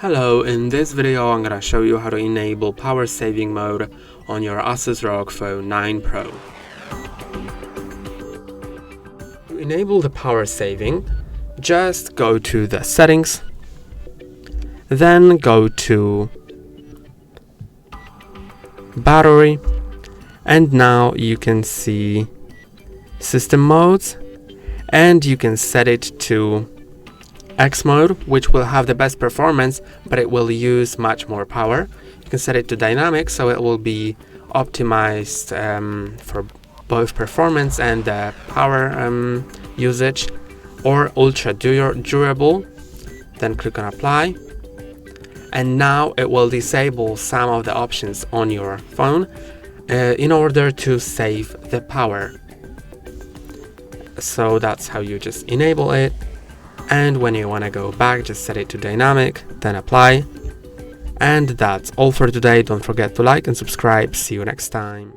Hello, in this video I'm gonna show you how to enable power saving mode on your ASUS ROG Phone 9 Pro. To enable the power saving, just go to the settings, then go to battery, and now you can see system modes, and you can set it to X mode, which will have the best performance, but it will use much more power. You can set it to dynamic, so it will be optimized for both performance and power usage, or ultra durable. Then click on apply, and now it will disable some of the options on your phone in order to save the power. So that's how you just enable it. And when you want to go back, just set it to dynamic, then apply. And that's all for today. Don't forget to like and subscribe. See you next time.